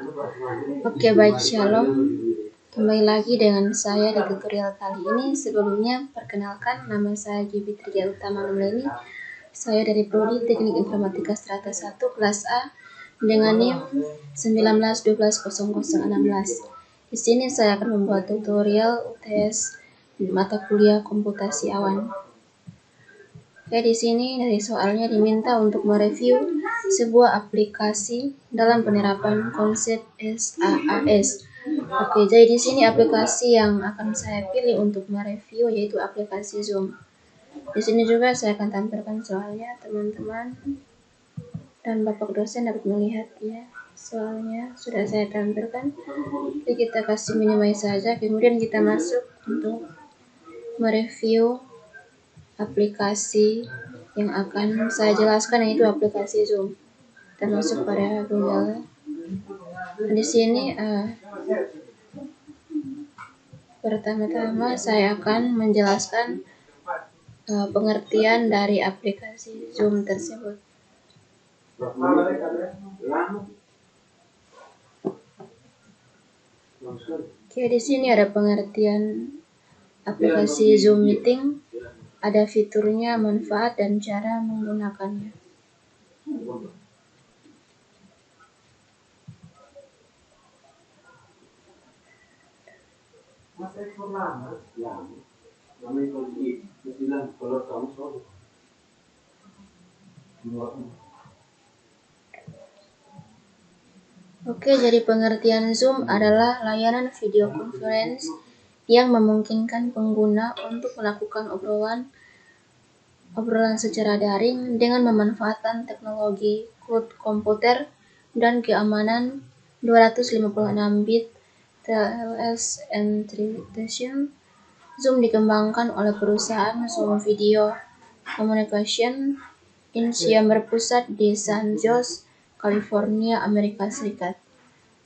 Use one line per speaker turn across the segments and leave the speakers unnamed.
Oke, baik, shalom. Kembali lagi dengan saya di tutorial kali ini. Sebelumnya, perkenalkan, nama saya Gibi Tria Utama Numleni. Saya dari Prodi Teknik Informatika Strata 1 kelas A dengan NIM 19120016. Di sini saya akan membuat tutorial UTS mata kuliah komputasi awan. Oke, di sini dari soalnya diminta untuk mereview sebuah aplikasi dalam penerapan konsep SaaS. Oke, jadi di sini aplikasi yang akan saya pilih untuk mereview yaitu aplikasi Zoom. Di sini juga saya akan tampilkan soalnya, teman-teman dan Bapak dosen dapat melihat ya. Soalnya sudah saya tampilkan. Jadi kita kasih minimize saja, kemudian kita masuk untuk mereview aplikasi yang akan saya jelaskan, yaitu aplikasi Zoom. Kita masuk pada Google. Di sini pertama-tama saya akan menjelaskan pengertian dari aplikasi Zoom tersebut. Oke, di sini ada pengertian aplikasi Zoom Meeting, ada fiturnya, manfaat, dan cara menggunakannya. Oke, jadi pengertian Zoom adalah layanan video conference yang memungkinkan pengguna untuk melakukan obrolan secara daring dengan memanfaatkan teknologi cloud komputer dan keamanan 256 bit TLS encryption. Zoom dikembangkan oleh perusahaan Zoom Video Communication Inc. yang berpusat di San Jose, California, Amerika Serikat.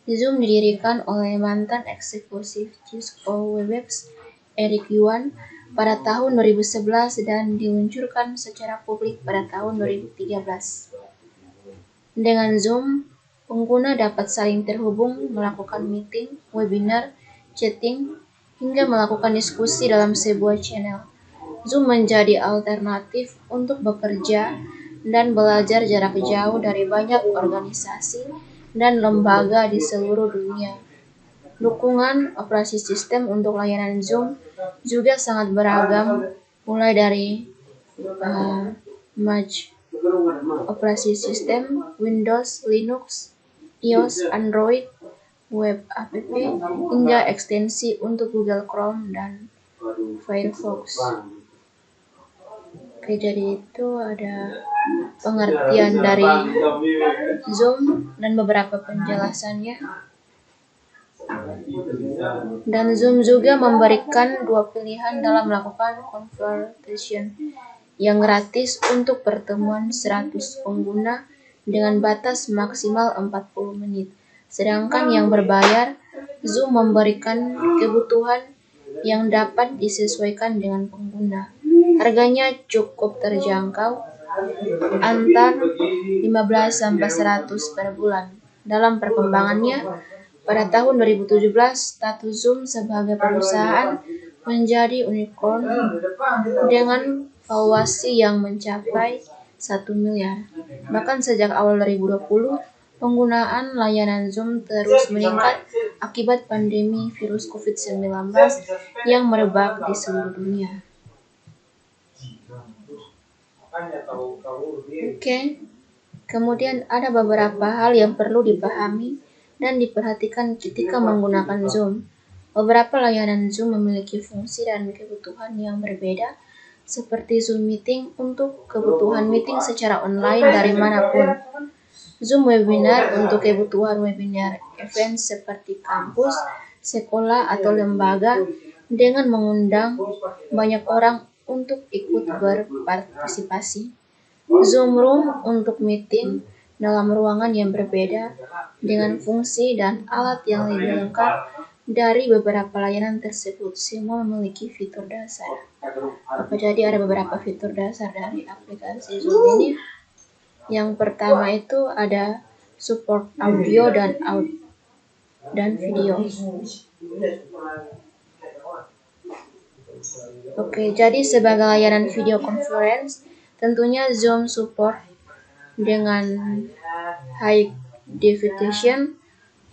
Zoom didirikan oleh mantan eksekutif Cisco Webex, Eric Yuan, pada tahun 2011 dan diluncurkan secara publik pada tahun 2013. Dengan Zoom, pengguna dapat saling terhubung, melakukan meeting, webinar, chatting, hingga melakukan diskusi dalam sebuah channel. Zoom menjadi alternatif untuk bekerja dan belajar jarak jauh dari banyak organisasi dan lembaga di seluruh dunia. Dukungan operasi sistem untuk layanan Zoom juga sangat beragam, mulai dari Mac operasi sistem, Windows, Linux, iOS, Android, web app, hingga ekstensi untuk Google Chrome dan Firefox. Oke, jadi itu ada pengertian dari Zoom dan beberapa penjelasannya. Dan Zoom juga memberikan dua pilihan dalam melakukan conversation, yang gratis untuk pertemuan 100 pengguna dengan batas maksimal 40 menit. Sedangkan yang berbayar, Zoom memberikan kebutuhan yang dapat disesuaikan dengan pengguna. Harganya cukup terjangkau, antar 15 sampai 100 per bulan. Dalam perkembangannya, pada tahun 2017, status Zoom sebagai perusahaan menjadi unicorn dengan valuasi yang mencapai 1 miliar. Bahkan sejak awal 2020, penggunaan layanan Zoom terus meningkat akibat pandemi virus COVID-19 yang merebak di seluruh dunia. Oke, kemudian ada beberapa hal yang perlu dipahami dan diperhatikan ketika menggunakan Zoom. Beberapa layanan Zoom memiliki fungsi dan kebutuhan yang berbeda, seperti Zoom Meeting untuk kebutuhan meeting secara online dari manapun. Zoom Webinar untuk kebutuhan webinar event seperti kampus, sekolah, atau lembaga dengan mengundang banyak orang untuk ikut berpartisipasi. Zoom Room untuk meeting dalam ruangan yang berbeda dengan fungsi dan alat yang lebih lengkap dari beberapa layanan tersebut. Semua memiliki fitur dasar. Jadi ada beberapa fitur dasar dari aplikasi Zoom ini. Yang pertama itu ada support audio dan dan video. Oke, jadi sebagai layanan video conference, tentunya Zoom support dengan high definition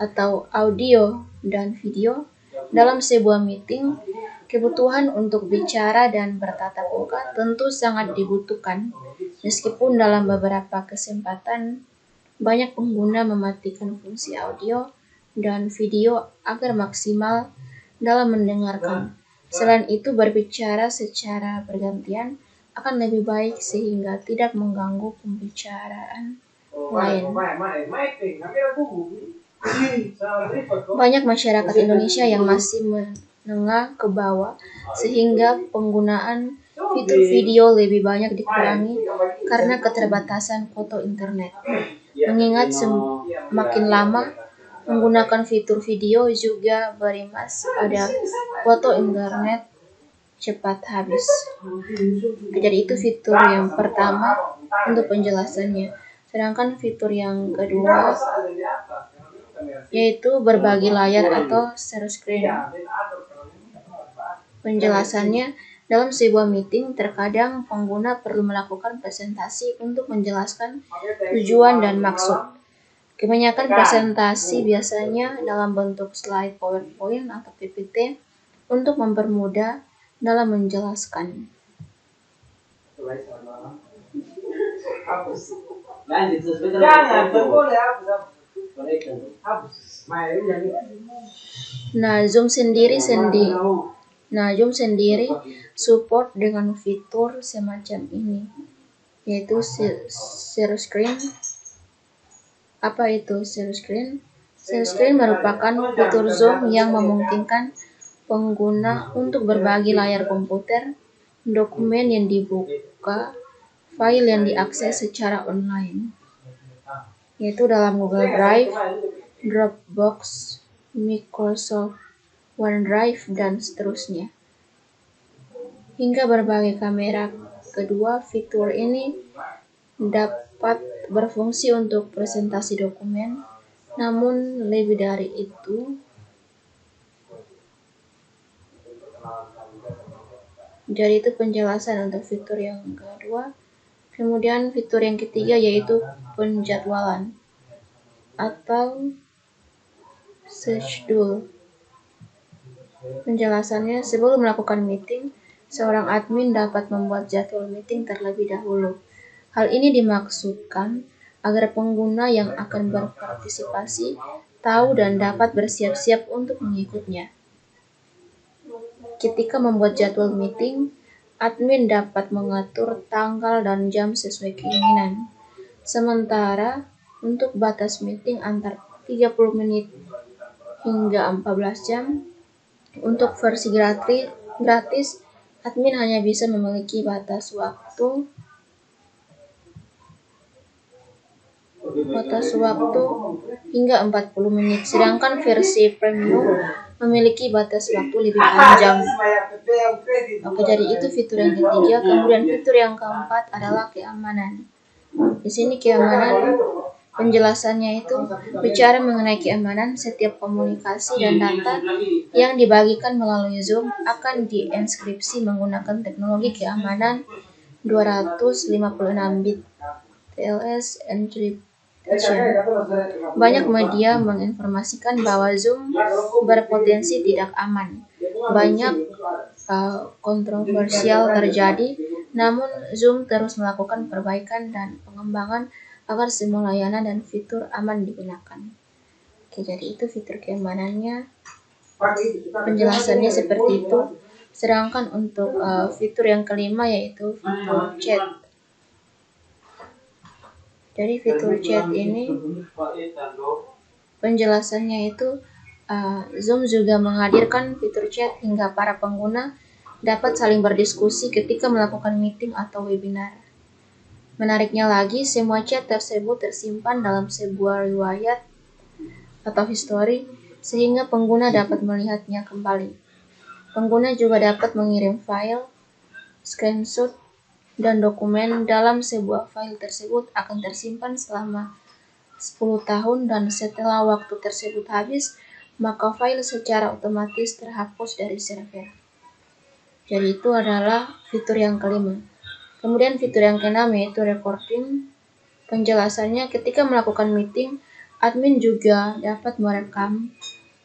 atau audio dan video dalam sebuah meeting. Kebutuhan untuk bicara dan bertatap muka tentu sangat dibutuhkan, meskipun dalam beberapa kesempatan banyak pengguna mematikan fungsi audio dan video agar maksimal dalam mendengarkan. Selain itu, berbicara secara bergantian akan lebih baik sehingga tidak mengganggu pembicaraan lain. Banyak masyarakat Indonesia yang masih menengah ke bawah, sehingga penggunaan fitur video lebih banyak dikurangi karena keterbatasan kuota internet. Mengingat semakin lama menggunakan fitur video juga berimbas pada kuota internet cepat habis. Jadi itu fitur yang pertama untuk penjelasannya. Sedangkan fitur yang kedua yaitu berbagi layar atau share screen. Penjelasannya, dalam sebuah meeting terkadang pengguna perlu melakukan presentasi untuk menjelaskan tujuan dan maksud. Kebanyakan presentasi biasanya dalam bentuk slide PowerPoint atau PPT untuk mempermudah dalam menjelaskan. Nah, Zoom sendiri support dengan fitur semacam ini, yaitu share screen. Apa itu share screen? Share screen merupakan fitur Zoom yang memungkinkan pengguna untuk berbagi layar komputer, dokumen yang dibuka, file yang diakses secara online, yaitu dalam Google Drive, Dropbox, Microsoft OneDrive, dan seterusnya. Hingga berbagai kamera. Kedua, fitur ini dapat berfungsi untuk presentasi dokumen, namun lebih dari itu, jadi itu penjelasan untuk fitur yang kedua. Kemudian fitur yang ketiga yaitu penjadwalan atau schedule. Penjelasannya, sebelum melakukan meeting, seorang admin dapat membuat jadwal meeting terlebih dahulu. Hal ini dimaksudkan agar pengguna yang akan berpartisipasi tahu dan dapat bersiap-siap untuk mengikutnya. Ketika membuat jadwal meeting, admin dapat mengatur tanggal dan jam sesuai keinginan. Sementara untuk batas meeting antar 30 menit hingga 14 jam, untuk versi gratis, admin hanya bisa memiliki batas waktu hingga 40 menit, sedangkan versi premium memiliki batas waktu lebih panjang. Oke, jadi itu fitur yang ketiga. Kemudian fitur yang keempat adalah keamanan. Di sini keamanan, penjelasannya itu bicara mengenai keamanan. Setiap komunikasi dan data yang dibagikan melalui Zoom akan dienkripsi menggunakan teknologi keamanan 256 bit TLS encryption. Banyak media menginformasikan bahwa Zoom berpotensi tidak aman. Banyak kontroversial terjadi, namun Zoom terus melakukan perbaikan dan pengembangan agar semua layanan dan fitur aman digunakan. Oke, jadi itu fitur keamanannya. Penjelasannya seperti itu. Sedangkan untuk fitur yang kelima yaitu fitur chat. Jadi fitur chat ini penjelasannya itu Zoom juga menghadirkan fitur chat hingga para pengguna dapat saling berdiskusi ketika melakukan meeting atau webinar. Menariknya lagi, semua chat tersebut tersimpan dalam sebuah riwayat atau histori, sehingga pengguna dapat melihatnya kembali. Pengguna juga dapat mengirim file, screenshot, dan dokumen dalam sebuah file tersebut akan tersimpan selama 10 tahun, dan setelah waktu tersebut habis, maka file secara otomatis terhapus dari server. Jadi itu adalah fitur yang kelima. Kemudian fitur yang keenam yaitu recording. Penjelasannya, ketika melakukan meeting, admin juga dapat merekam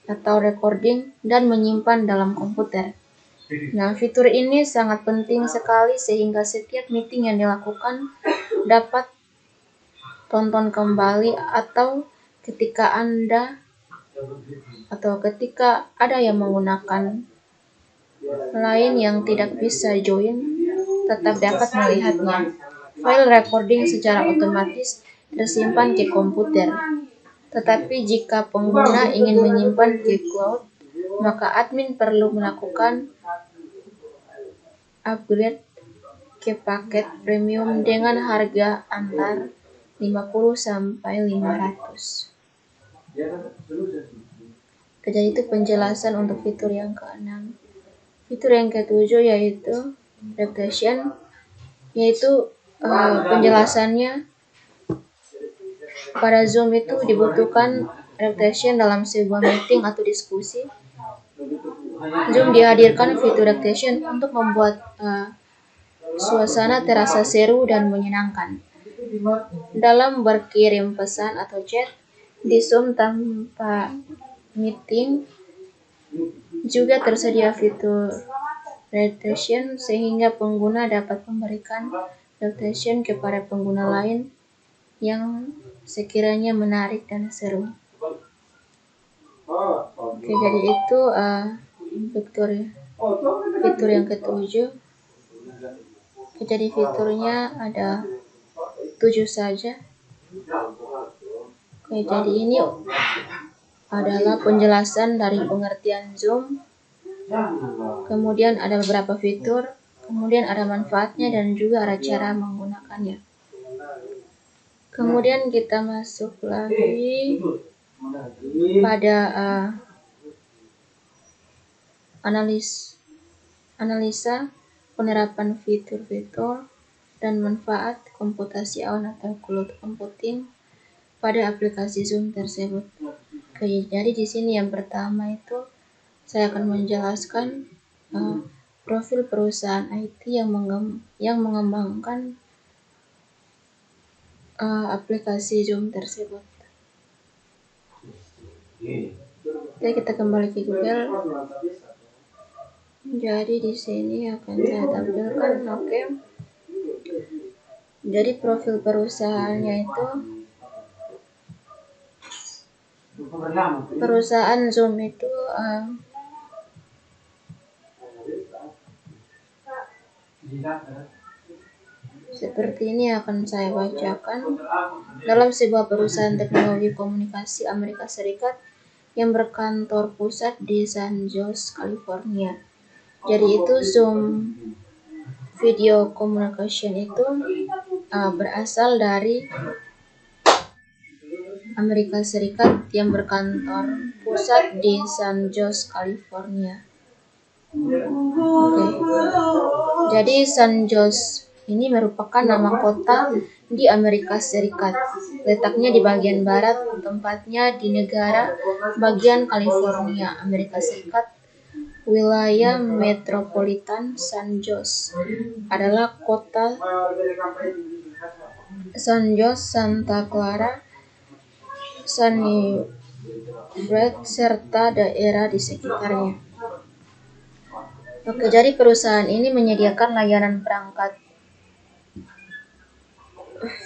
atau recording dan menyimpan dalam komputer. Nah, fitur ini sangat penting sekali sehingga setiap meeting yang dilakukan dapat tonton kembali atau ketika ada yang menggunakan lain yang tidak bisa join, tetap dapat melihatnya. File recording secara otomatis tersimpan ke komputer. Tetapi jika pengguna ingin menyimpan ke cloud, maka admin perlu melakukan upgrade ke paket premium dengan harga antar 50 sampai 500. Jadi itu penjelasan untuk fitur yang ke-6. Fitur yang ke-7 yaitu reputation, yaitu penjelasannya, pada Zoom itu dibutuhkan reputation dalam sebuah meeting atau diskusi. Zoom dihadirkan fitur reputation untuk membuat suasana terasa seru dan menyenangkan. Dalam berkirim pesan atau chat di Zoom tanpa meeting juga tersedia fitur reputation sehingga pengguna dapat memberikan reputation kepada pengguna lain yang sekiranya menarik dan seru. Oke, jadi itu fitur yang ke-7. Jadi fiturnya ada 7 saja. Oke, jadi ini adalah penjelasan dari pengertian Zoom. Kemudian ada beberapa fitur, kemudian ada manfaatnya dan juga ada cara menggunakannya. Kemudian kita masuk lagi pada analisa penerapan fitur-fitur dan manfaat komputasi awan atau cloud computing pada aplikasi Zoom tersebut. Oke, jadi di sini yang pertama itu saya akan menjelaskan profil perusahaan IT yang mengembangkan aplikasi Zoom tersebut. Oke, kita kembali ke Google. Jadi di sini akan saya tampilkan. Oke. Jadi profil perusahaannya itu, perusahaan Zoom itu seperti ini akan saya bacakan. Dalam sebuah perusahaan teknologi komunikasi Amerika Serikat yang berkantor pusat di San Jose, California. Jadi itu Zoom Video Communication itu berasal dari Amerika Serikat yang berkantor pusat di San Jose, California. Oke. Jadi San Jose ini merupakan nama kota di Amerika Serikat. Letaknya di bagian barat, tempatnya di negara bagian California, Amerika Serikat. Wilayah metropolitan San Jose adalah kota San Jose, Santa Clara, Sunny Bread, serta daerah di sekitarnya. Oke, jadi perusahaan ini menyediakan layanan perangkat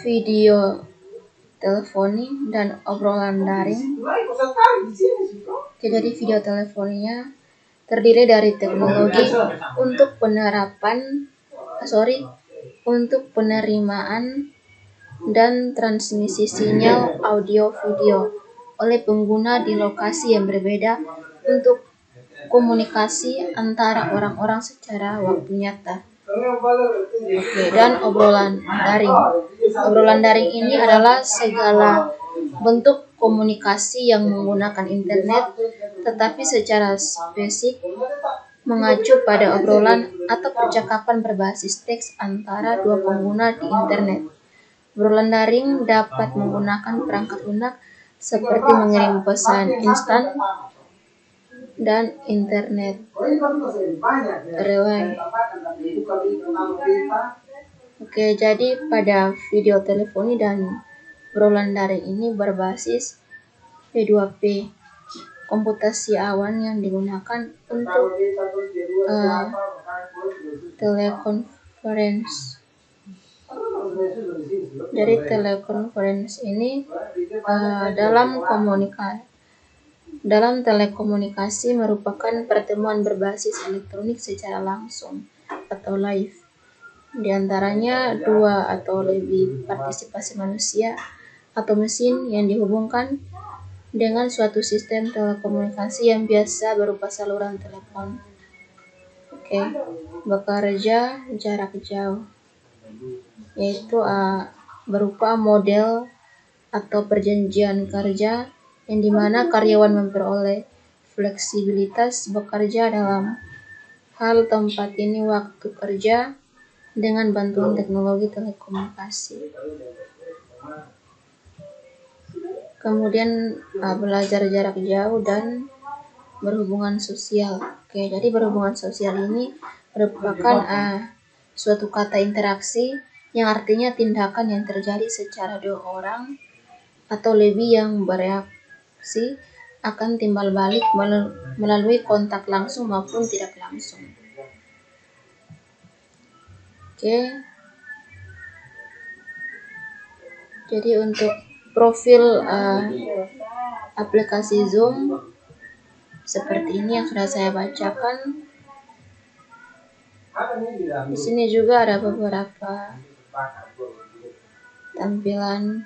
video teleponi dan obrolan daring. Jadi video telefoninya terdiri dari teknologi untuk penerimaan dan transmisi sinyal audio video oleh pengguna di lokasi yang berbeda untuk komunikasi antara orang-orang secara waktu nyata. Oke, dan obrolan daring. Obrolan daring ini adalah segala bentuk komunikasi yang menggunakan internet, tetapi secara spesifik mengacu pada obrolan atau percakapan berbasis teks antara dua pengguna di internet. Obrolan daring dapat menggunakan perangkat lunak seperti mengirim pesan instan, dan internet relay. Oke, jadi pada video teleponi dan obrolan daring ini berbasis P2P, komputasi awan yang digunakan untuk telekonferensi. Jadi telekonferensi ini dalam telekomunikasi merupakan pertemuan berbasis elektronik secara langsung atau live. Di antaranya 2 atau lebih partisipasi manusia atau mesin yang dihubungkan dengan suatu sistem telekomunikasi yang biasa berupa saluran telepon. Oke, bekerja jarak jauh, yaitu berupa model atau perjanjian kerja yang dimana karyawan memperoleh fleksibilitas bekerja dalam hal tempat ini waktu kerja dengan bantuan teknologi telekomunikasi. Kemudian belajar jarak jauh dan berhubungan sosial. Oke, jadi berhubungan sosial ini merupakan suatu kata interaksi yang artinya tindakan yang terjadi secara 2 orang atau lebih yang bereaksi akan timbal balik melalui kontak langsung maupun tidak langsung. Oke. Jadi untuk profil aplikasi Zoom seperti ini yang sudah saya bacakan. Di sini juga ada beberapa tampilan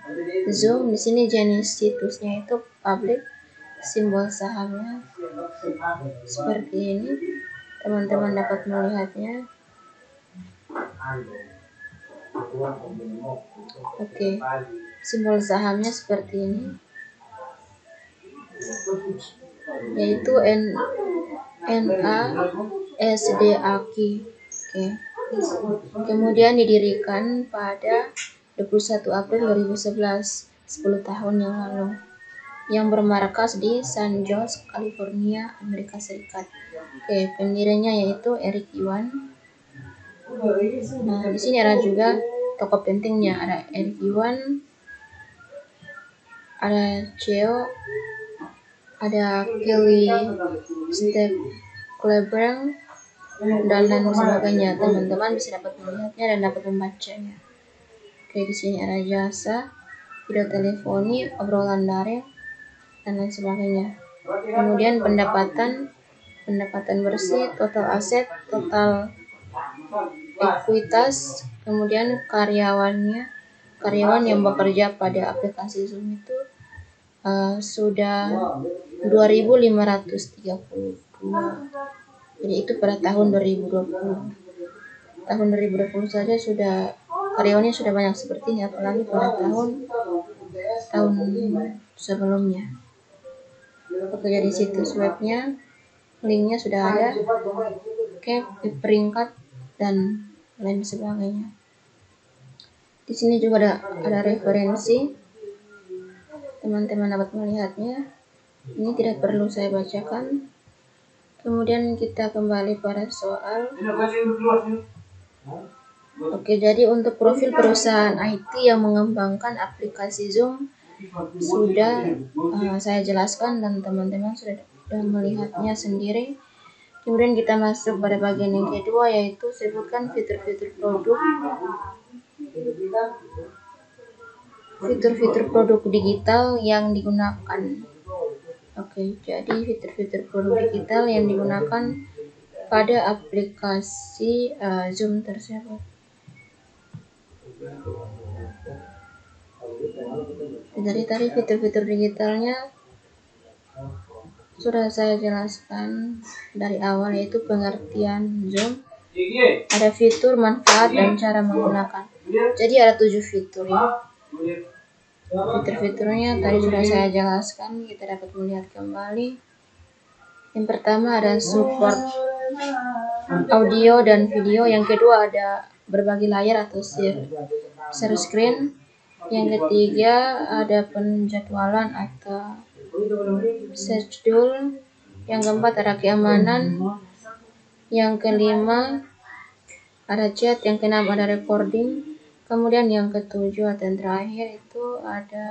Zoom. Di sini jenis situsnya itu public, simbol sahamnya seperti ini. Teman-teman dapat melihatnya. Oke, simbol sahamnya seperti ini, yaitu NASDAQ. Oke. Kemudian didirikan pada 21 April 2011, 10 tahun yang lalu, yang bermarkas di San Jose, California, Amerika Serikat. Oke, pendirinya yaitu Eric Yuan. Nah, di sini ada juga tokoh pentingnya, ada Eric Yuan, ada CEO, ada Kelly Stapleton, dan lain sebagainya. Teman-teman bisa dapat melihatnya dan dapat membacanya. Oke, di sini ada jasa, video teleponi, obrolan daring, dan lain sebagainya. Kemudian pendapatan bersih, total aset, total ekuitas, kemudian karyawan yang bekerja pada aplikasi Zoom itu sudah 2.532. Jadi itu pada tahun 2020. Tahun 2020 saja sudah karyawannya sudah banyak seperti ini, apalagi pada tahun sebelumnya. Oke, jadi situs webnya, linknya sudah ada. Oke, peringkat dan lain sebagainya. Di sini juga ada referensi. Teman-teman dapat melihatnya. Ini tidak perlu saya bacakan. Kemudian kita kembali pada soal. Oke, jadi untuk profil perusahaan IT yang mengembangkan aplikasi Zoom sudah saya jelaskan dan teman-teman sudah melihatnya sendiri. Kemudian kita masuk pada bagian yang kedua, yaitu sebutkan fitur-fitur produk digital yang digunakan. Oke, jadi fitur-fitur produk digital yang digunakan pada aplikasi Zoom tersebut. Jadi tadi fitur-fitur digitalnya sudah saya jelaskan dari awal, yaitu pengertian Zoom, ada fitur, manfaat, dan cara menggunakan. Jadi ada 7 fitur ya. Fitur-fiturnya tadi sudah saya jelaskan, kita dapat melihat kembali. Yang pertama ada support audio dan video. Yang kedua ada berbagi layar atau share screen. Yang ketiga ada penjadwalan atau schedule. Yang keempat ada keamanan. Yang kelima ada chat. Yang keenam ada recording. Kemudian yang ketujuh dan terakhir itu ada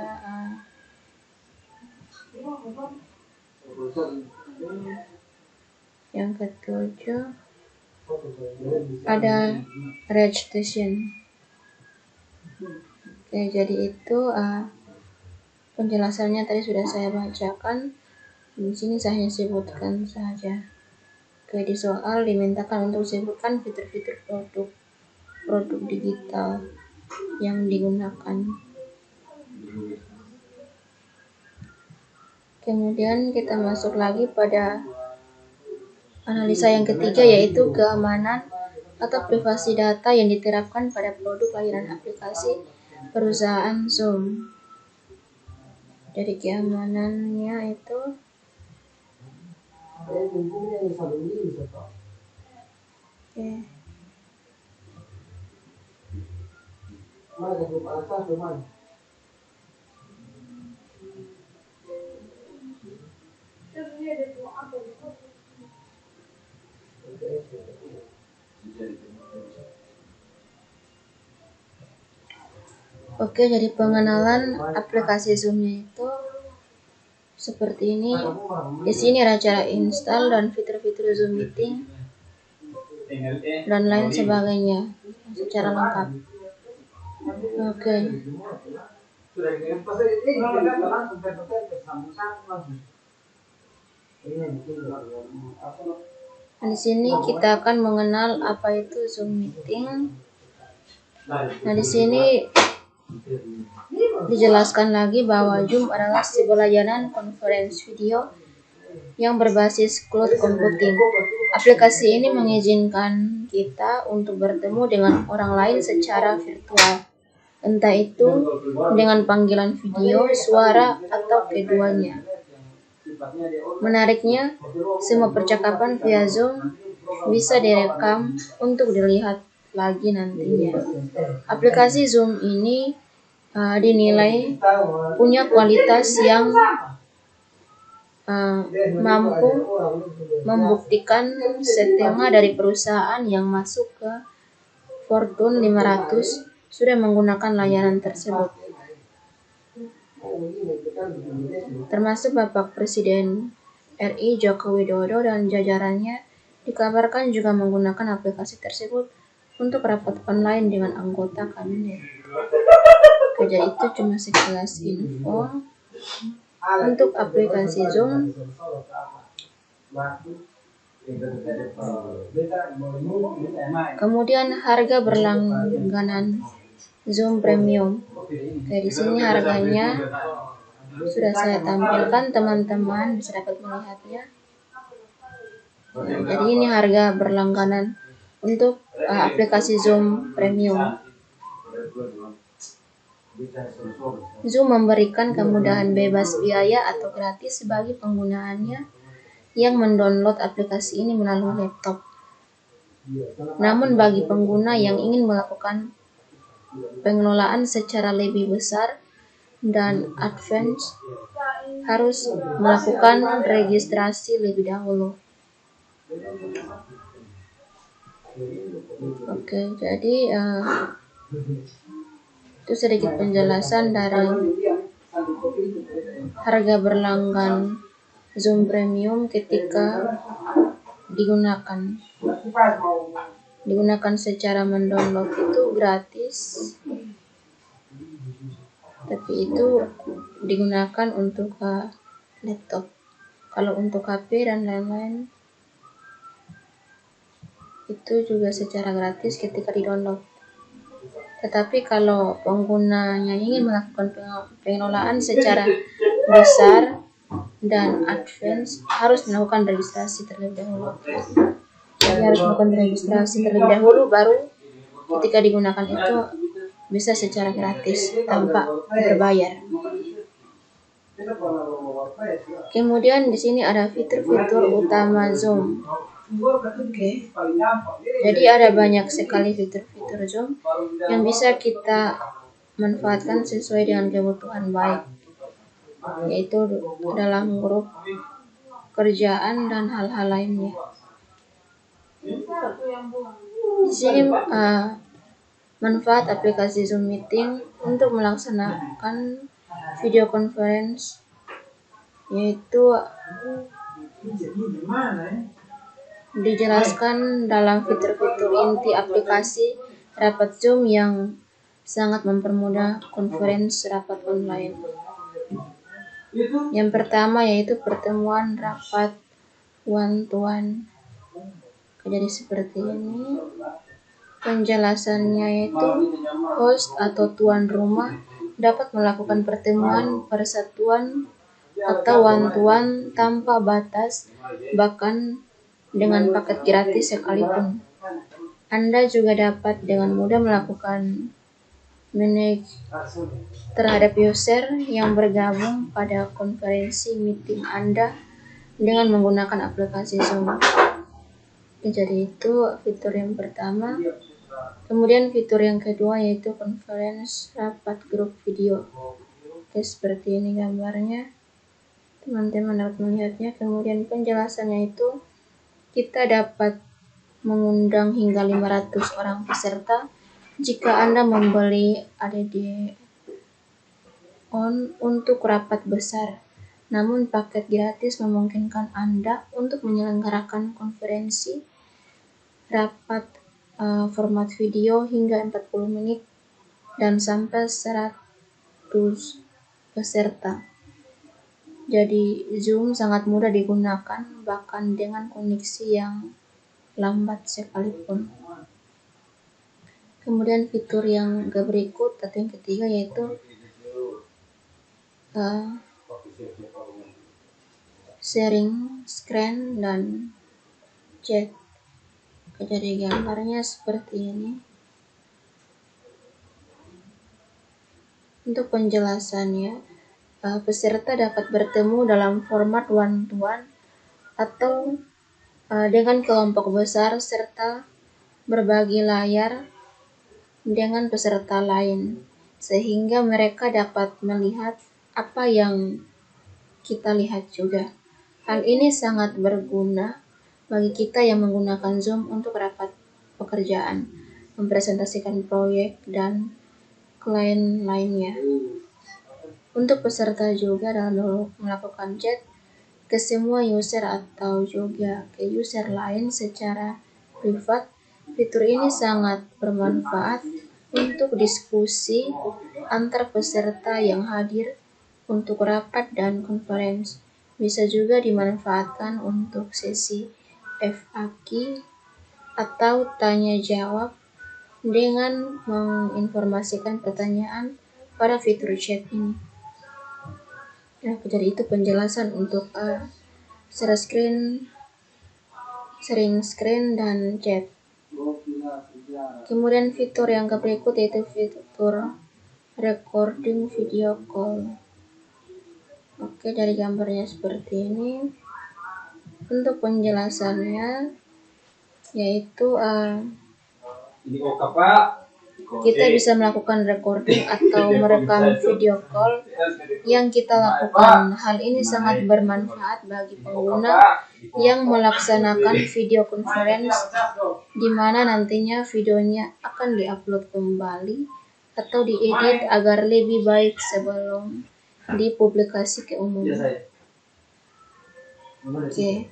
yang ketujuh ada registration. Oke, jadi itu penjelasannya tadi sudah saya bacakan. Di sini saya hanya sebutkan saja. Oke, di soal dimintakan untuk sebutkan fitur-fitur produk digital yang digunakan. Kemudian kita masuk lagi pada analisa yang ketiga, yaitu keamanan atau privasi data yang diterapkan pada produk layanan aplikasi perusahaan Zoom. Dari keamanannya itu Oke, jadi pengenalan aplikasi Zoom-nya itu seperti ini. Di sini ada cara install dan fitur-fitur Zoom meeting dan lain sebagainya secara lengkap. Oke. Nah, di sini kita akan mengenal apa itu Zoom meeting. Nah, di sini dijelaskan lagi bahwa Zoom adalah sebuah layanan konferensi video yang berbasis cloud computing. Aplikasi ini mengizinkan kita untuk bertemu dengan orang lain secara virtual, entah itu dengan panggilan video, suara, atau keduanya. Menariknya, semua percakapan via Zoom bisa direkam untuk dilihat lagi nantinya. Aplikasi Zoom ini dinilai punya kualitas yang mampu membuktikan setengah dari perusahaan yang masuk ke Fortune 500 sudah menggunakan layanan tersebut, termasuk Bapak Presiden RI Joko Widodo dan jajarannya dikabarkan juga menggunakan aplikasi tersebut untuk rapat online dengan anggota kabinet. Jadi itu cuma sekilas info untuk aplikasi Zoom. Kemudian harga berlangganan Zoom Premium. Oke, di sini harganya sudah saya tampilkan, teman-teman bisa dapat melihatnya. Jadi ini harga berlangganan untuk aplikasi Zoom Premium. Zoom memberikan kemudahan bebas biaya atau gratis bagi penggunaannya yang mendownload aplikasi ini melalui laptop. Namun bagi pengguna yang ingin melakukan pengelolaan secara lebih besar dan advance, harus melakukan registrasi lebih dahulu. Oke, jadi itu sedikit penjelasan dari harga berlangganan Zoom Premium ketika digunakan secara mendownload itu gratis, tapi itu digunakan untuk laptop. Kalau untuk HP dan lain-lain itu juga secara gratis ketika di-download. Tetapi kalau penggunanya ingin melakukan pengelolaan secara besar dan advance, harus melakukan registrasi terlebih dahulu. Jadi harus melakukan registrasi terlebih dahulu, baru ketika digunakan itu bisa secara gratis tanpa berbayar. Kemudian di sini ada fitur-fitur utama Zoom. Oke. Jadi ada banyak sekali fitur-fitur Zoom yang bisa kita manfaatkan sesuai dengan kebutuhan, baik yaitu dalam grup pekerjaan, dan hal-hal lainnya. Di sini manfaat aplikasi Zoom Meeting untuk melaksanakan video conference yaitu dijelaskan dalam fitur-fitur inti aplikasi rapat Zoom yang sangat mempermudah konferensi rapat online. Yang pertama yaitu pertemuan rapat one-to-one. Jadi seperti ini. Penjelasannya yaitu host atau tuan rumah dapat melakukan pertemuan persatuan atau one-to-one tanpa batas, bahkan dengan paket gratis sekalipun. Anda juga dapat dengan mudah melakukan manage terhadap user yang bergabung pada konferensi meeting Anda dengan menggunakan aplikasi Zoom. Jadi itu fitur yang pertama. Kemudian fitur yang kedua yaitu conference rapat grup video. Oke, seperti ini gambarnya. Teman-teman dapat melihatnya. Kemudian penjelasannya itu kita dapat mengundang hingga 500 orang peserta jika Anda membeli ADD on untuk rapat besar. Namun paket gratis memungkinkan Anda untuk menyelenggarakan konferensi rapat format video hingga 40 menit dan sampai 100 peserta. Jadi Zoom sangat mudah digunakan bahkan dengan koneksi yang lambat sekalipun. Kemudian fitur yang berikut atau yang ketiga yaitu sharing screen dan chat. Jadi gambarnya seperti ini. Untuk penjelasannya, peserta dapat bertemu dalam format one-to-one atau dengan kelompok besar serta berbagi layar dengan peserta lain, sehingga mereka dapat melihat apa yang kita lihat juga. Hal ini sangat berguna bagi kita yang menggunakan Zoom untuk rapat pekerjaan, mempresentasikan proyek, dan klien lainnya. Untuk peserta juga dalam melakukan chat ke semua user atau juga ke user lain secara privat, fitur ini sangat bermanfaat untuk diskusi antar peserta yang hadir untuk rapat dan konferensi. Bisa juga dimanfaatkan untuk sesi FAQ atau tanya jawab dengan menginformasikan pertanyaan pada fitur chat ini. Nah, jadi itu penjelasan untuk sharing screen dan chat. Kemudian fitur yang berikut yaitu fitur recording video call. Oke, dari gambarnya seperti ini. Untuk penjelasannya yaitu kita bisa melakukan recording atau merekam video call yang kita lakukan. Hal ini sangat bermanfaat bagi pengguna yang melaksanakan video conference di mana nantinya videonya akan diupload kembali atau diedit agar lebih baik sebelum dipublikasi ke umum. Oke,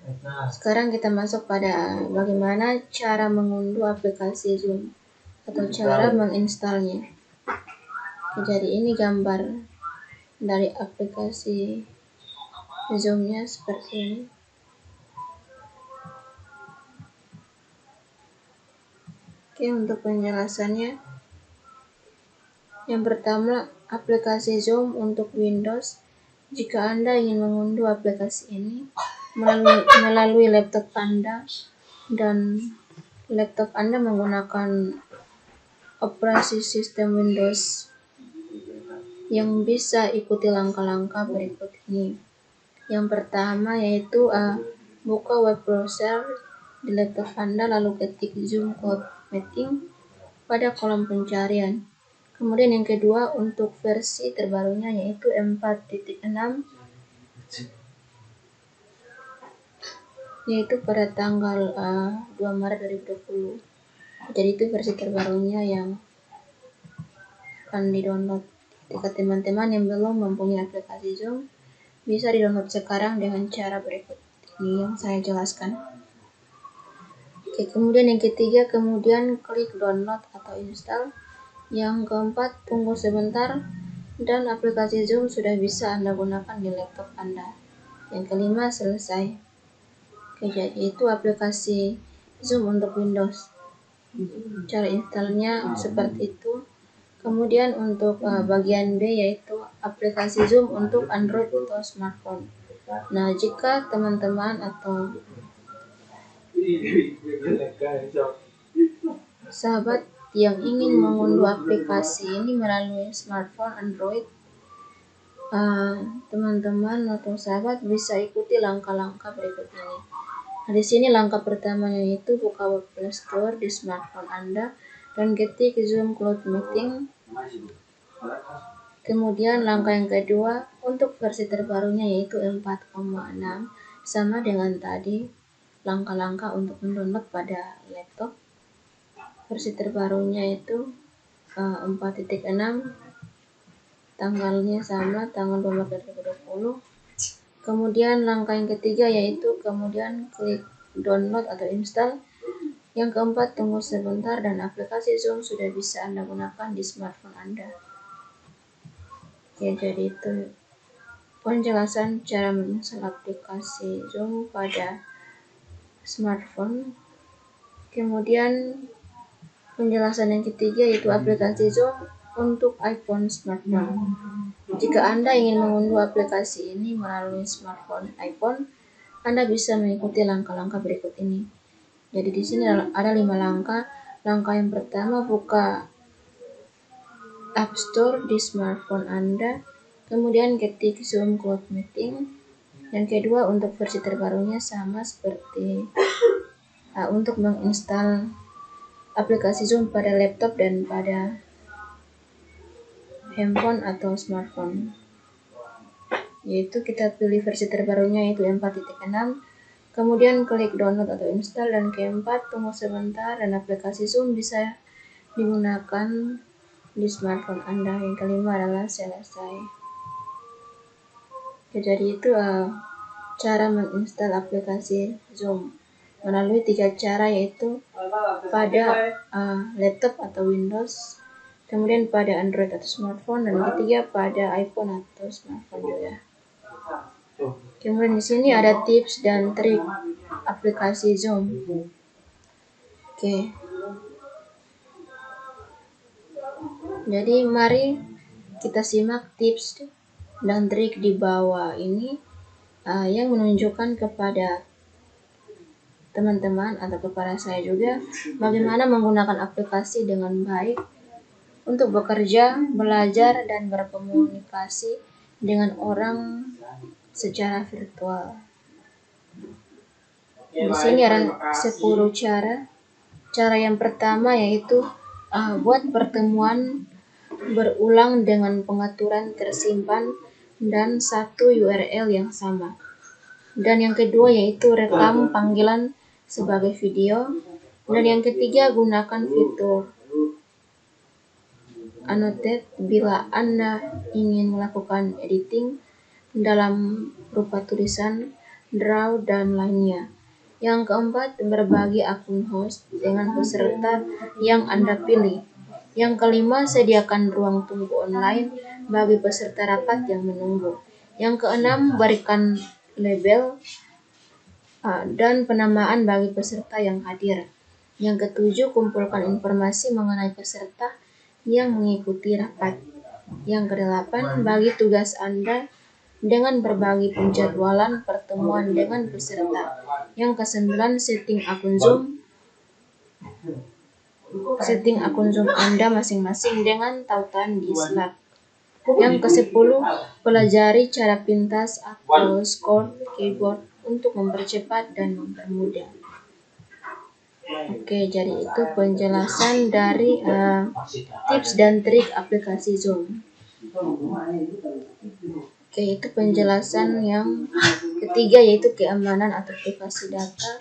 sekarang kita masuk pada bagaimana cara mengunduh aplikasi Zoom atau cara menginstalnya. Jadi ini gambar dari aplikasi Zoom-nya seperti ini. Oke, untuk penjelasannya, yang pertama aplikasi Zoom untuk Windows. Jika Anda ingin mengunduh aplikasi ini melalui laptop Anda dan laptop Anda menggunakan operasi sistem Windows yang bisa ikuti langkah-langkah berikut ini. Yang pertama yaitu buka web browser di laptop Anda lalu ketik Zoom Cloud Meeting pada kolom pencarian. Kemudian yang kedua untuk versi terbarunya yaitu 4.6. yaitu pada tanggal 2 Maret 2020. Jadi itu versi terbarunya yang akan di-download. Jika teman-teman yang belum mempunyai aplikasi Zoom, bisa di-download sekarang dengan cara berikut ini yang saya jelaskan. Oke, kemudian yang ketiga, kemudian klik download atau install. Yang keempat, tunggu sebentar dan aplikasi Zoom sudah bisa Anda gunakan di laptop Anda. Yang kelima, selesai. Oke, jadi itu aplikasi Zoom untuk Windows. Cara installnya seperti itu. Kemudian untuk bagian B yaitu aplikasi Zoom untuk Android atau smartphone. Nah, jika teman-teman atau sahabat yang ingin mengunduh aplikasi ini melalui smartphone Android, teman-teman atau sahabat bisa ikuti langkah-langkah berikut ini. Nah, di sini langkah pertamanya itu buka web Play Store di smartphone Anda dan ketik Zoom Cloud Meeting. Kemudian langkah yang kedua untuk versi terbarunya yaitu 4,6, sama dengan tadi langkah-langkah untuk mendownload pada laptop. Versi terbarunya itu 4.6, tanggalnya sama, tanggal 12 2020. Kemudian langkah yang ketiga yaitu kemudian klik download atau install. Yang keempat, tunggu sebentar dan aplikasi Zoom sudah bisa Anda gunakan di smartphone Anda. Oke, jadi itu penjelasan cara menginstal aplikasi Zoom pada smartphone. Kemudian penjelasan yang ketiga yaitu aplikasi Zoom untuk iPhone smartphone. Jika Anda ingin mengunduh aplikasi ini melalui smartphone iPhone, Anda bisa mengikuti langkah-langkah berikut ini. Jadi di sini ada 5 langkah. Langkah yang pertama, buka App Store di smartphone Anda. Kemudian ketik Zoom Cloud Meeting. Yang kedua, untuk versi terbarunya sama seperti untuk menginstal aplikasi Zoom pada laptop dan pada handphone atau smartphone. Yaitu kita pilih versi terbarunya yaitu 4.6. Kemudian klik download atau install, dan keempat, tunggu sebentar dan aplikasi Zoom bisa digunakan di smartphone Anda. Yang kelima adalah selesai. Jadi itu cara menginstal aplikasi Zoom melalui 3 cara, yaitu pada laptop atau Windows, kemudian pada Android atau smartphone, dan ketiga pada iPhone atau smartphone juga. Kemudian di sini ada tips dan trik aplikasi Zoom. Oke. Jadi mari kita simak tips dan trik di bawah ini yang menunjukkan kepada teman-teman atau kepada saya juga bagaimana menggunakan aplikasi dengan baik untuk bekerja, belajar, dan berkomunikasi dengan orang secara virtual. Di sini ada 10 cara. Cara yang pertama yaitu buat pertemuan berulang dengan pengaturan tersimpan dan satu URL yang sama. Dan yang kedua yaitu rekam panggilan sebagai video. Dan yang ketiga, gunakan fitur annotate bila Anda ingin melakukan editing dalam berupa tulisan, draw, dan lainnya. Yang keempat, berbagi akun host dengan peserta yang Anda pilih. Yang kelima, sediakan ruang tunggu online bagi peserta rapat yang menunggu. Yang keenam, berikan label dan penamaan bagi peserta yang hadir. Yang ketujuh, kumpulkan informasi mengenai peserta yang mengikuti rapat. Yang kedelapan, bagi tugas Anda dengan berbagi penjadwalan pertemuan dengan peserta. Yang kesembilan, setting akun Zoom Anda masing-masing dengan tautan di Slack. Yang ke-10, pelajari cara pintas atau short keyboard untuk mempercepat dan mempermudah. Oke, jadi itu penjelasan dari tips dan trik aplikasi Zoom. Oke, itu penjelasan yang ketiga, yaitu keamanan atau privasi data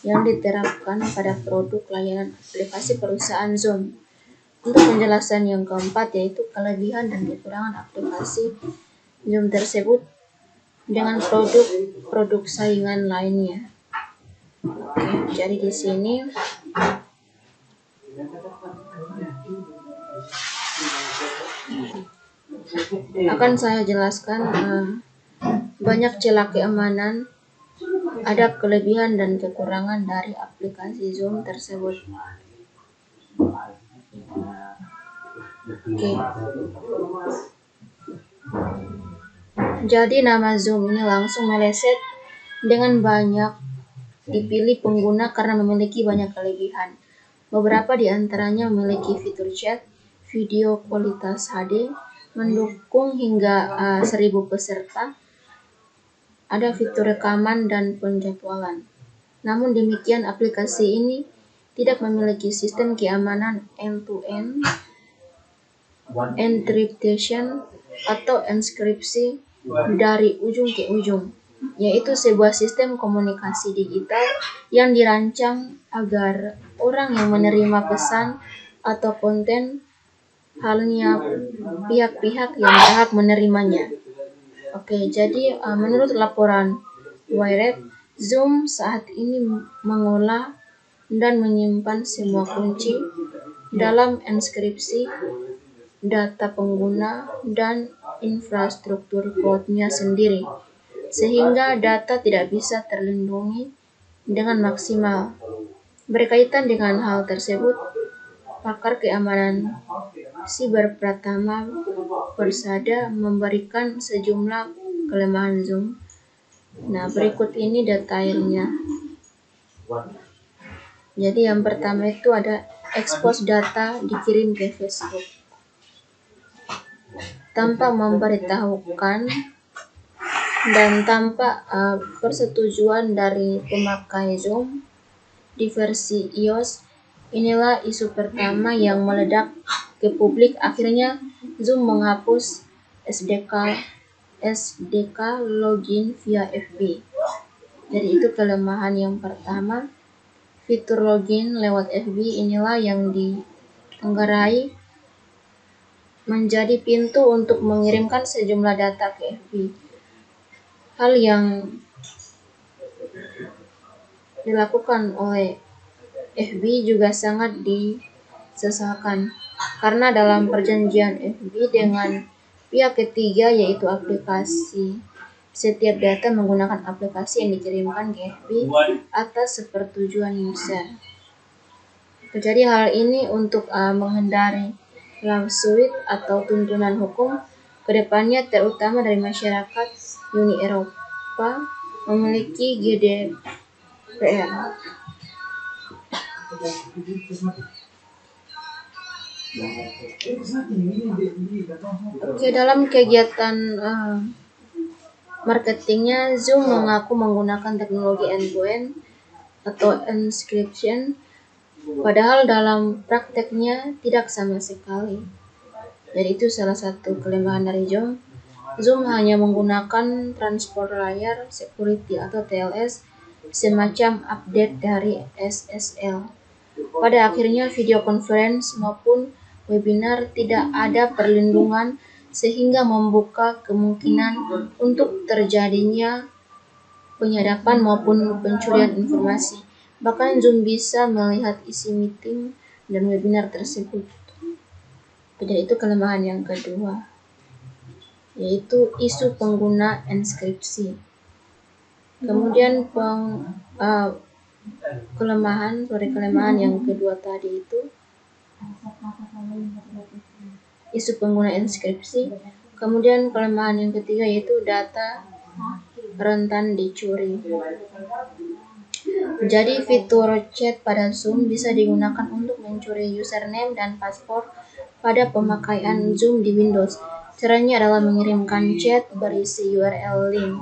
yang diterapkan pada produk layanan aplikasi perusahaan Zoom. Untuk penjelasan yang keempat, yaitu kelebihan dan kekurangan aplikasi Zoom tersebut dengan produk saingan lainnya. Oke, jadi di sini akan saya jelaskan banyak celah keamanan, ada kelebihan dan kekurangan dari aplikasi Zoom tersebut. Oke. Jadi nama Zoom ini langsung meleset dengan banyak dipilih pengguna karena memiliki banyak kelebihan. Beberapa di antaranya memiliki fitur chat, video kualitas HD, mendukung hingga 1000 peserta, ada fitur rekaman dan penjadwalan. Namun demikian, aplikasi ini tidak memiliki sistem keamanan end-to-end, encryption, atau enskripsi dari ujung ke ujung, yaitu sebuah sistem komunikasi digital yang dirancang agar orang yang menerima pesan atau konten halnya pihak-pihak yang berhak menerimanya. Oke, jadi menurut laporan Wired, Zoom saat ini mengolah dan menyimpan semua kunci dalam enskripsi data pengguna dan infrastruktur cloud-nya sendiri, sehingga data tidak bisa terlindungi dengan maksimal. Berkaitan dengan hal tersebut, pakar keamanan siber Pratama Persada memberikan sejumlah kelemahan Zoom. Nah, berikut ini detailnya. Jadi yang pertama itu ada expose data dikirim ke Facebook tanpa memberitahukan dan tanpa persetujuan dari pemakai Zoom di versi iOS. Inilah isu pertama yang meledak ke publik. Akhirnya Zoom menghapus SDK login via FB. Jadi itu kelemahan yang pertama. Fitur login lewat FB inilah yang ditenggarai menjadi pintu untuk mengirimkan sejumlah data ke FB. Hal yang dilakukan oleh FB juga sangat disesalkan karena dalam perjanjian FB dengan pihak ketiga, yaitu aplikasi, setiap data menggunakan aplikasi yang dikirimkan ke FB atas sepersetujuan user. Jadi hal ini untuk menghindari lawsuit atau tuntutan hukum kedepannya, terutama dari masyarakat Uni Eropa memiliki GDPR. Oke, dalam kegiatan marketingnya, Zoom mengaku menggunakan teknologi end-to-end atau encryption, padahal dalam prakteknya tidak sama sekali. Jadi itu salah satu kelemahan dari Zoom. Zoom hanya menggunakan transport layer security atau TLS, semacam update dari SSL. Pada akhirnya video conference maupun webinar tidak ada perlindungan, sehingga membuka kemungkinan untuk terjadinya penyadapan maupun pencurian informasi. Bahkan Zoom bisa melihat isi meeting dan webinar tersebut. Jadi itu kelemahan yang kedua, yaitu isu pengguna enskripsi. Kemudian kelemahan yang kedua tadi itu isu pengguna enskripsi. Kemudian kelemahan yang ketiga yaitu data rentan dicuri. Jadi fitur chat pada Zoom bisa digunakan untuk mencuri username dan password pada pemakaian Zoom di Windows. Caranya adalah mengirimkan chat berisi URL link.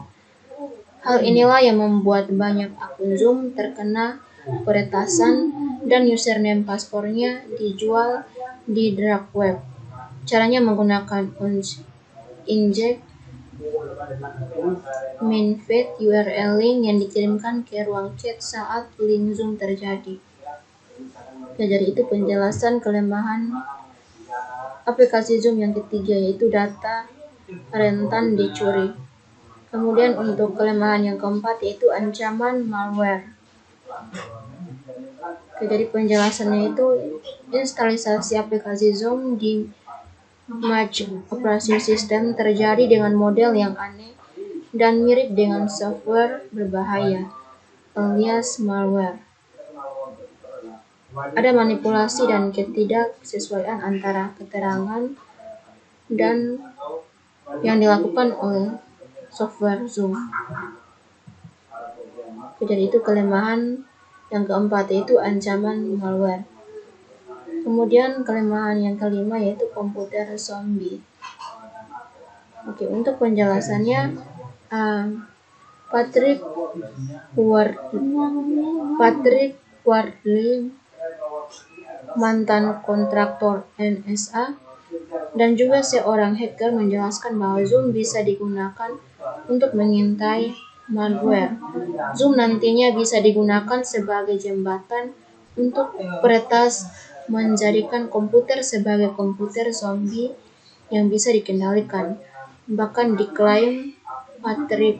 Hal inilah yang membuat banyak akun Zoom terkena peretasan dan username passwordnya dijual di dark web. Caranya menggunakan inject main feed URL link yang dikirimkan ke ruang chat saat link Zoom terjadi. Ya, jadi itu penjelasan kelemahan aplikasi Zoom yang ketiga, yaitu data rentan dicuri. Kemudian untuk kelemahan yang keempat yaitu ancaman malware. Oke, jadi penjelasannya itu instalisasi aplikasi Zoom di Mac operasi sistem terjadi dengan model yang aneh dan mirip dengan software berbahaya alias malware. Ada manipulasi dan ketidaksesuaian antara keterangan dan yang dilakukan oleh software Zoom. Jadi itu kelemahan yang keempat, yaitu ancaman malware. Kemudian kelemahan yang kelima yaitu komputer zombie. Oke, untuk penjelasannya Patrick Wardley, mantan kontraktor NSA dan juga seorang hacker, menjelaskan bahwa Zoom bisa digunakan untuk mengintai malware. Zoom nantinya bisa digunakan sebagai jembatan untuk peretas menjadikan komputer sebagai komputer zombie yang bisa dikendalikan. Bahkan diklaim Patrick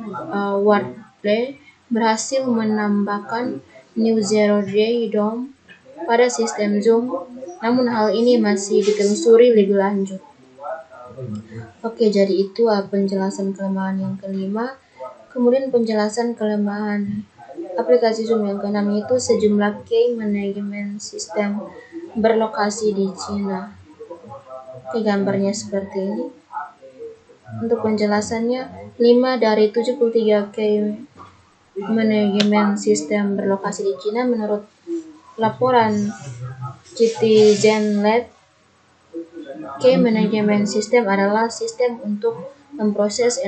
Wardley berhasil menambahkan New Zero Day DOM pada sistem Zoom, namun hal ini masih ditelusuri lebih lanjut. Oke, jadi itu penjelasan kelemahan yang kelima. Kemudian penjelasan kelemahan aplikasi Zoom yang keenam itu sejumlah key management system berlokasi di China. Oke, gambarnya seperti ini. Untuk penjelasannya, 5 dari 73 key management system berlokasi di China menurut laporan Citizenlab. Key management system adalah sistem untuk memproses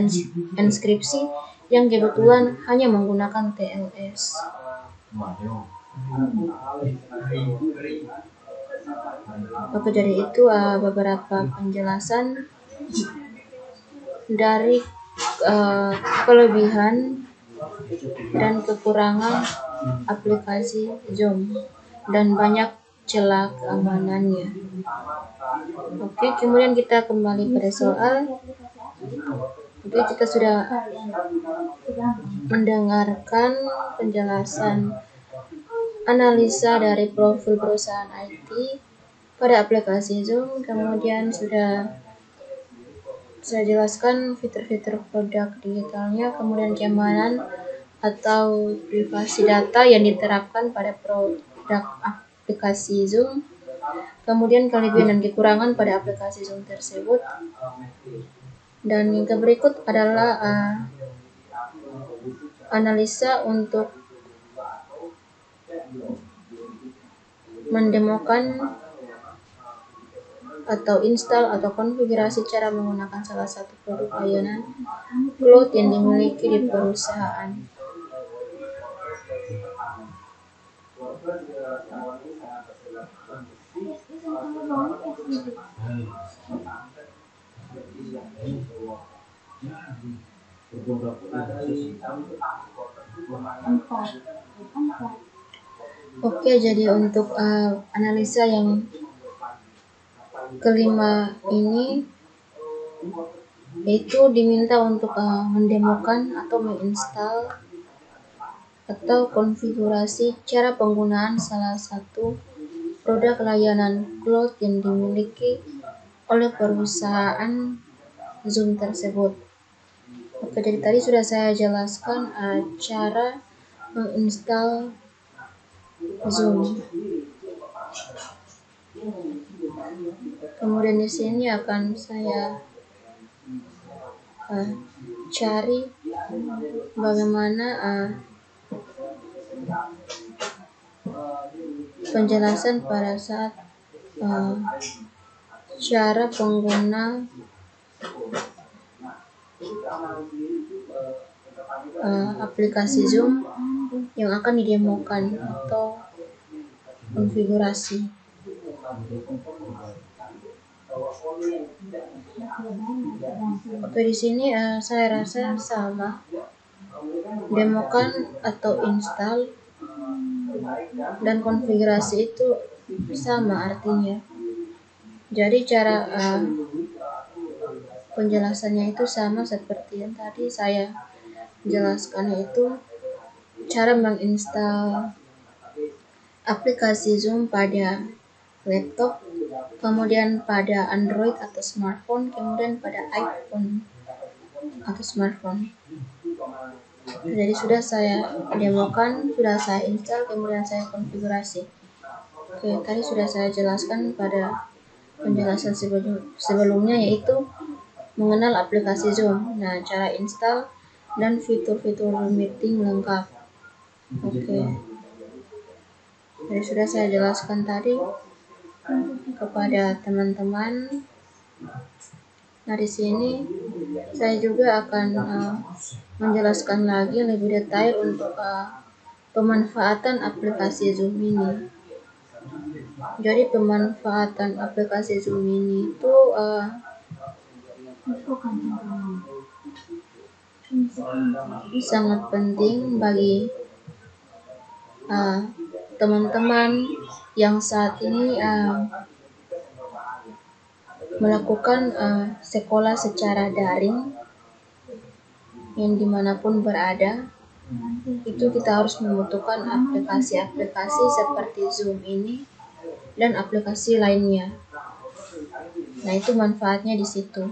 enskripsi yang kebetulan hanya menggunakan TLS. Oke, jadi itu beberapa penjelasan dari kelebihan dan kekurangan aplikasi Zoom dan banyak celah keamanannya. Oke, kemudian kita kembali pada soal. Oke, kita sudah mendengarkan penjelasan analisa dari profil perusahaan IT pada aplikasi Zoom. Kemudian sudah saya jelaskan fitur-fitur produk digitalnya, kemudian keamanan atau privasi data yang diterapkan pada produk aplikasi Zoom, kemudian kelebihan dan kekurangan pada aplikasi Zoom tersebut. Dan yang berikut adalah analisa untuk mendemokan atau install atau konfigurasi cara menggunakan salah satu produk layanan cloud yang dimiliki di perusahaan. Oke, jadi untuk analisa yang kelima ini itu diminta untuk mendemokan atau menginstal atau konfigurasi cara penggunaan salah satu produk layanan cloud yang dimiliki oleh perusahaan Zoom tersebut. Oke, jadi tadi sudah saya jelaskan cara menginstal Zoom. Kemudian di sini akan saya cari bagaimana penjelasan pada saat cara pengguna aplikasi Zoom yang akan didemokan atau konfigurasi. Oke, di sini saya rasa sama. Demokan atau install dan konfigurasi itu sama artinya. Jadi cara penjelasannya itu sama seperti yang tadi saya jelaskan, yaitu cara menginstal aplikasi Zoom pada laptop, kemudian pada Android atau smartphone, kemudian pada iPhone atau smartphone. Jadi sudah saya demokan, sudah saya install, kemudian saya konfigurasi. Oke, tadi sudah saya jelaskan pada penjelasan sebelumnya, yaitu mengenal aplikasi Zoom. Nah, cara install dan fitur-fitur meeting lengkap. Oke. Jadi sudah saya jelaskan tadi kepada teman-teman. Nah, di sini saya juga akan menjelaskan lagi lebih detail untuk pemanfaatan aplikasi Zoom ini. Jadi pemanfaatan aplikasi Zoom ini itu sangat penting bagi teman-teman yang saat ini melakukan sekolah secara daring, yang dimanapun berada. Itu kita harus membutuhkan aplikasi-aplikasi seperti Zoom ini dan aplikasi lainnya. Nah, itu manfaatnya di situ.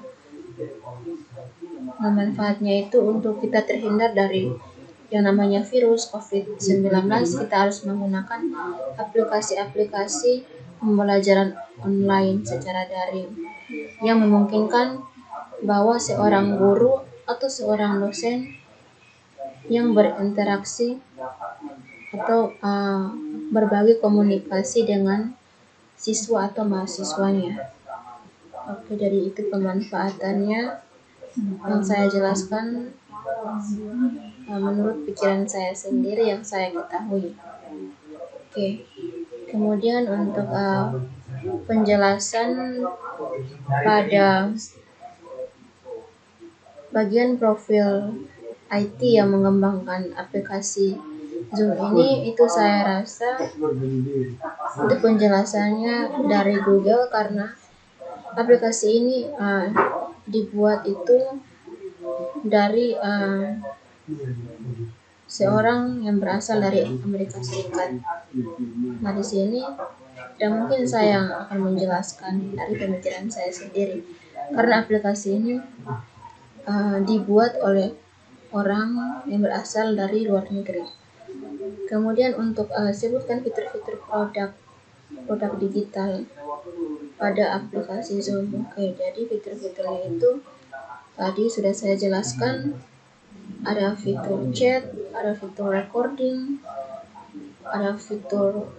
Nah, manfaatnya itu untuk kita terhindar dari yang namanya virus COVID-19, kita harus menggunakan aplikasi-aplikasi pembelajaran online secara daring yang memungkinkan bahwa seorang guru atau seorang dosen yang berinteraksi atau berbagi komunikasi dengan siswa atau mahasiswanya. Oke, jadi itu pemanfaatannya yang saya jelaskan menurut pikiran saya sendiri yang saya ketahui. Oke, kemudian untuk penjelasan pada bagian profil IT yang mengembangkan aplikasi Zoom ini, itu saya rasa itu penjelasannya dari Google, karena aplikasi ini dibuat itu dari seorang yang berasal dari Amerika Serikat. Nah, di sini dan mungkin saya yang akan menjelaskan dari pemikiran saya sendiri, karena aplikasi ini dibuat oleh orang yang berasal dari luar negeri. Kemudian untuk sebutkan fitur-fitur produk digital pada aplikasi Zoom. Oke, jadi fitur-fiturnya itu tadi sudah saya jelaskan. Ada fitur chat, ada fitur recording, ada fitur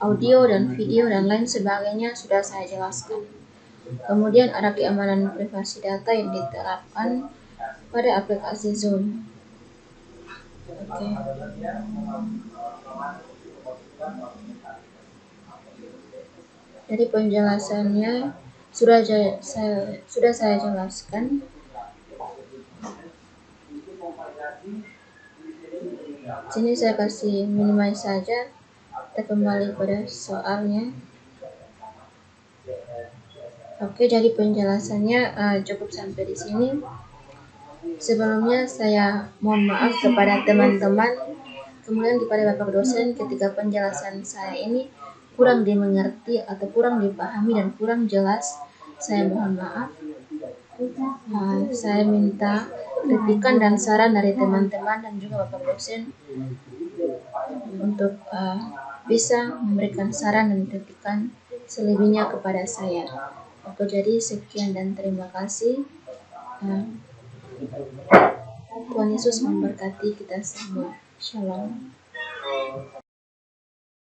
audio dan video dan lain sebagainya, sudah saya jelaskan. Kemudian ada keamanan privasi data yang diterapkan pada aplikasi Zoom. Oke. Jadi penjelasannya sudah saya jelaskan. Sini saya kasih minimize saja. Kita kembali pada soalnya. Oke, jadi penjelasannya cukup sampai di sini. Sebelumnya saya mohon maaf kepada teman-teman, kemudian kepada Bapak dosen, ketika penjelasan saya ini kurang dimengerti atau kurang dipahami dan kurang jelas, saya mohon maaf. Saya minta kritikan dan saran dari teman-teman dan juga Bapak dosen untuk bisa memberikan saran dan kritikan selebihnya kepada saya. Oke, jadi sekian dan terima kasih. Tuhan Yesus memberkati kita semua. Shalom.